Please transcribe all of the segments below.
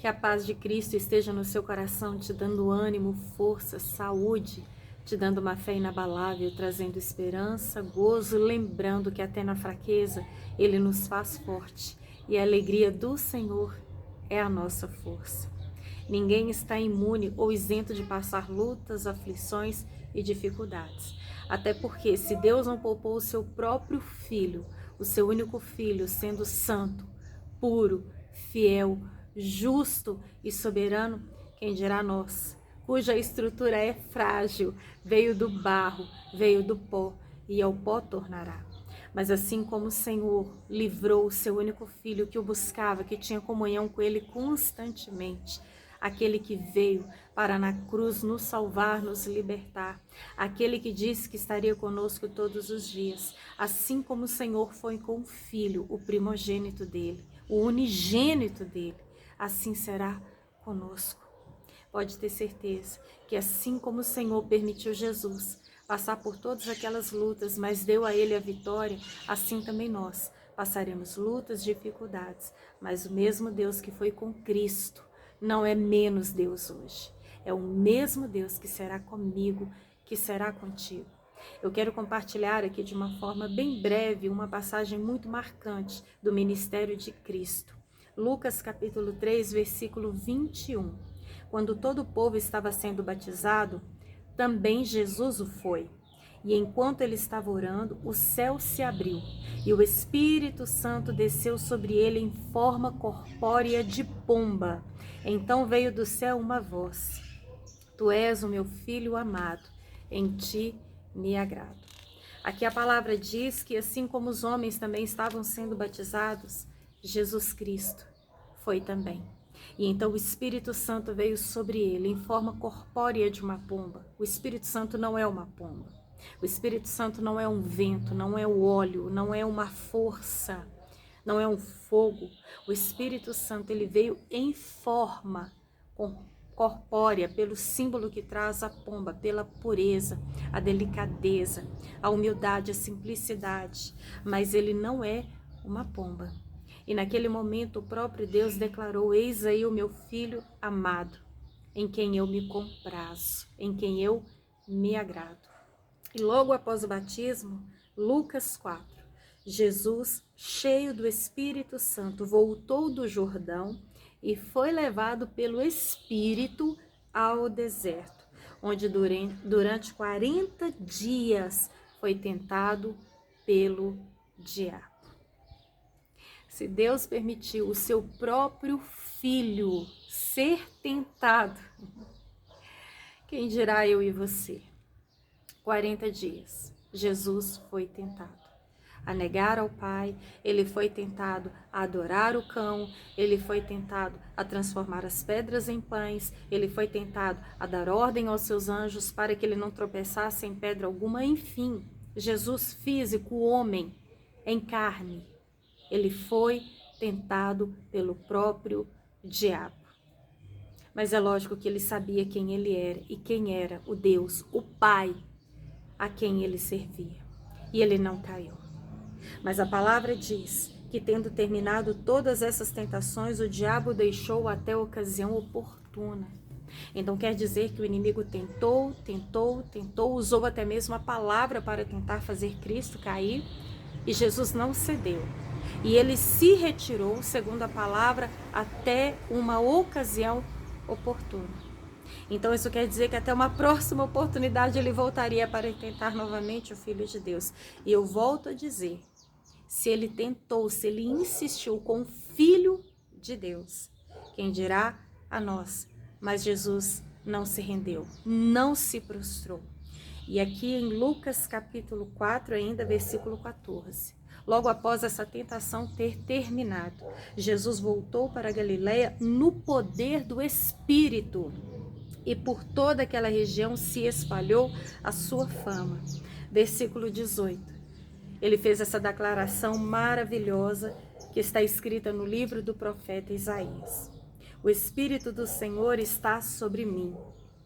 Que a paz de Cristo esteja no seu coração, te dando ânimo, força, saúde, te dando uma fé inabalável, trazendo esperança, gozo, lembrando que até na fraqueza Ele nos faz forte e a alegria do Senhor é a nossa força. Ninguém está imune ou isento de passar lutas, aflições e dificuldades. Até porque se Deus não poupou o seu próprio Filho, o seu único Filho, sendo santo, puro, fiel, justo e soberano, quem dirá nós, cuja estrutura é frágil, veio do barro, veio do pó e ao pó tornará. Mas assim como o Senhor livrou o seu único Filho que o buscava, que tinha comunhão com Ele constantemente, aquele que veio para na cruz nos salvar, nos libertar, aquele que disse que estaria conosco todos os dias, assim como o Senhor foi com o Filho, o primogênito dele, o unigênito dele, assim será conosco. Pode ter certeza que assim como o Senhor permitiu Jesus passar por todas aquelas lutas, mas deu a ele a vitória, assim também nós passaremos lutas, dificuldades, mas o mesmo Deus que foi com Cristo não é menos Deus hoje. É o mesmo Deus que será comigo, que será contigo. Eu quero compartilhar aqui de uma forma bem breve uma passagem muito marcante do ministério de Cristo. Lucas capítulo 3, versículo 21. Quando todo o povo estava sendo batizado, também Jesus o foi. E enquanto ele estava orando, o céu se abriu, e o Espírito Santo desceu sobre ele em forma corpórea de pomba. Então veio do céu uma voz: Tu és o meu filho amado, em ti me agrado. Aqui a palavra diz que assim como os homens também estavam sendo batizados, Jesus Cristo foi também. E então o Espírito Santo veio sobre ele em forma corpórea de uma pomba. O Espírito Santo não é uma pomba. O Espírito Santo não é um vento, não é o óleo, não é uma força, não é um fogo. O Espírito Santo ele veio em forma corpórea, pelo símbolo que traz a pomba, pela pureza, a delicadeza, a humildade, a simplicidade. Mas ele não é uma pomba. E naquele momento o próprio Deus declarou: Eis aí o meu filho amado, em quem eu me comprazo, em quem eu me agrado. E logo após o batismo, Lucas 4, Jesus, cheio do Espírito Santo, voltou do Jordão e foi levado pelo Espírito ao deserto, onde durante 40 dias foi tentado pelo diabo. Se Deus permitiu o seu próprio filho ser tentado, quem dirá eu e você? 40 dias, Jesus foi tentado a negar ao Pai, ele foi tentado a adorar o cão, ele foi tentado a transformar as pedras em pães, ele foi tentado a dar ordem aos seus anjos para que ele não tropeçasse em pedra alguma. Enfim, Jesus físico, homem, em carne, ele foi tentado pelo próprio diabo. Mas é lógico que ele sabia quem ele era e quem era o Deus, o Pai, a quem ele servia. E ele não caiu. Mas a palavra diz que, tendo terminado todas essas tentações, o diabo deixou até a ocasião oportuna. Então quer dizer que o inimigo tentou, usou até mesmo a palavra para tentar fazer Cristo cair, e Jesus não cedeu. E ele se retirou, segundo a palavra, até uma ocasião oportuna. Então isso quer dizer que até uma próxima oportunidade ele voltaria para tentar novamente o Filho de Deus. E eu volto a dizer, se ele tentou, se ele insistiu com o Filho de Deus, quem dirá a nós? Mas Jesus não se rendeu, não se prostrou. E aqui em Lucas capítulo 4, ainda versículo 14, logo após essa tentação ter terminado, Jesus voltou para a Galileia no poder do Espírito, e por toda aquela região se espalhou a sua fama. Versículo 18. Ele fez essa declaração maravilhosa que está escrita no livro do profeta Isaías. O Espírito do Senhor está sobre mim,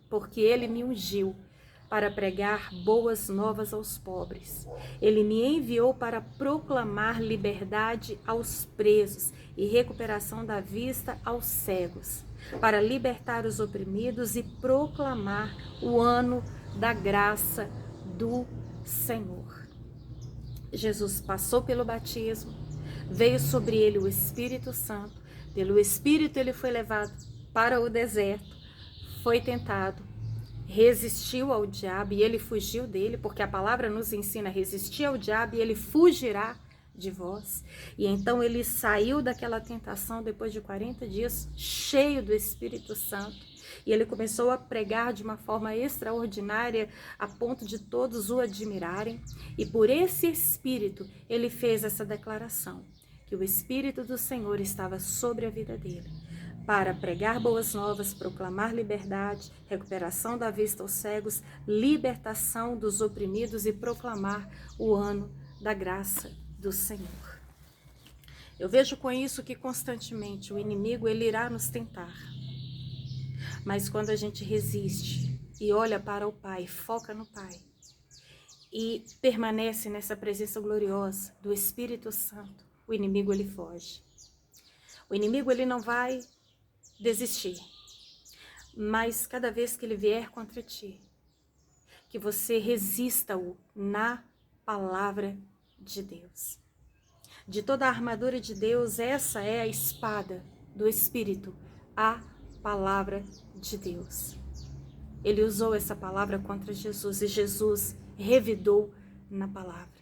porque ele me ungiu para pregar boas novas aos pobres. Ele me enviou para proclamar liberdade aos presos e recuperação da vista aos cegos, para libertar os oprimidos e proclamar o ano da graça do Senhor. Jesus passou pelo batismo, veio sobre ele o Espírito Santo, pelo Espírito ele foi levado para o deserto, foi tentado, resistiu ao diabo e ele fugiu dele, porque a palavra nos ensina a resistir ao diabo e ele fugirá de vós. E então ele saiu daquela tentação depois de 40 dias, cheio do Espírito Santo, e ele começou a pregar de uma forma extraordinária, a ponto de todos o admirarem, e por esse Espírito ele fez essa declaração, que o Espírito do Senhor estava sobre a vida dele, para pregar boas novas, proclamar liberdade, recuperação da vista aos cegos, libertação dos oprimidos e proclamar o ano da graça do Senhor. Eu vejo com isso que constantemente o inimigo ele irá nos tentar. Mas quando a gente resiste e olha para o Pai, foca no Pai e permanece nessa presença gloriosa do Espírito Santo, o inimigo ele foge. O inimigo ele não vai desistir, mas cada vez que ele vier contra ti, que você resista-o na palavra de Deus. De toda a armadura de Deus, essa é a espada do Espírito, a palavra de Deus. Ele usou essa palavra contra Jesus e Jesus revidou na palavra.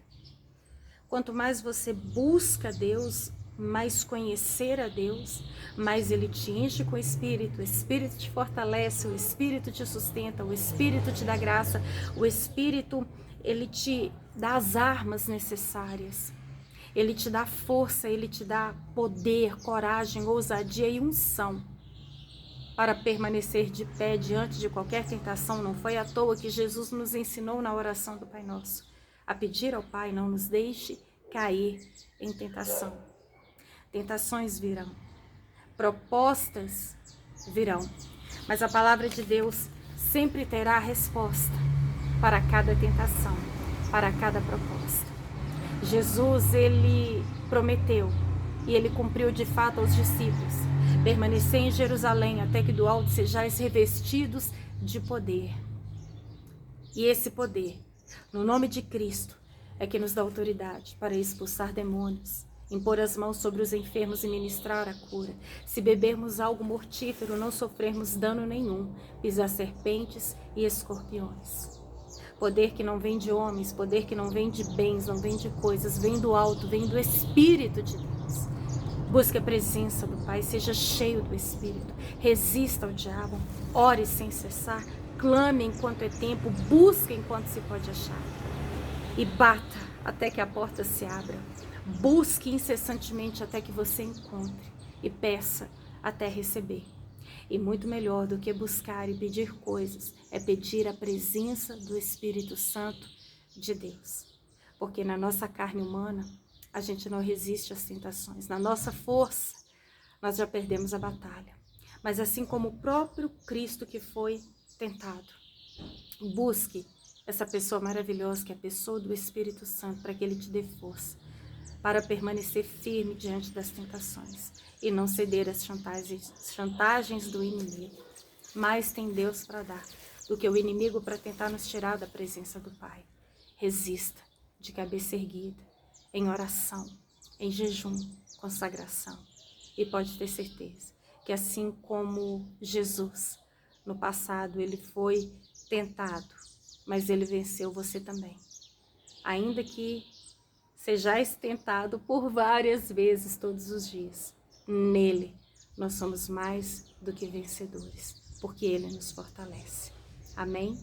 Quanto mais você busca Deus, mais conhecer a Deus, mais Ele te enche com o Espírito te fortalece, o Espírito te sustenta, o Espírito te dá graça, o Espírito, Ele te dá as armas necessárias, Ele te dá força, Ele te dá poder, coragem, ousadia e unção para permanecer de pé diante de qualquer tentação. Não foi à toa que Jesus nos ensinou na oração do Pai Nosso a pedir ao Pai, não nos deixe cair em tentação. Tentações virão, propostas virão, mas a palavra de Deus sempre terá a resposta para cada tentação, para cada proposta. Jesus, ele prometeu e ele cumpriu de fato aos discípulos: permanecer em Jerusalém até que do alto sejais revestidos de poder. E esse poder, no nome de Cristo, é que nos dá autoridade para expulsar demônios, impor as mãos sobre os enfermos e ministrar a cura. Se bebermos algo mortífero, não sofrermos dano nenhum, pisar serpentes e escorpiões. Poder que não vem de homens, poder que não vem de bens, não vem de coisas, vem do alto, vem do Espírito de Deus. Busque a presença do Pai, seja cheio do Espírito, resista ao diabo, ore sem cessar, clame enquanto é tempo, busque enquanto se pode achar. E bata até que a porta se abra. Busque incessantemente até que você encontre e peça até receber. E muito melhor do que buscar e pedir coisas é pedir a presença do Espírito Santo de Deus. Porque na nossa carne humana a gente não resiste às tentações. Na nossa força nós já perdemos a batalha. Mas assim como o próprio Cristo que foi tentado, busque essa pessoa maravilhosa que é a pessoa do Espírito Santo para que ele te dê força para permanecer firme diante das tentações e não ceder às chantagens do inimigo. Mais tem Deus para dar do que o inimigo para tentar nos tirar da presença do Pai. Resista de cabeça erguida, em oração, em jejum, consagração. E pode ter certeza que assim como Jesus, no passado, ele foi tentado, mas ele venceu, você também. Ainda que sejais tentado por várias vezes todos os dias, nele nós somos mais do que vencedores, porque ele nos fortalece. Amém?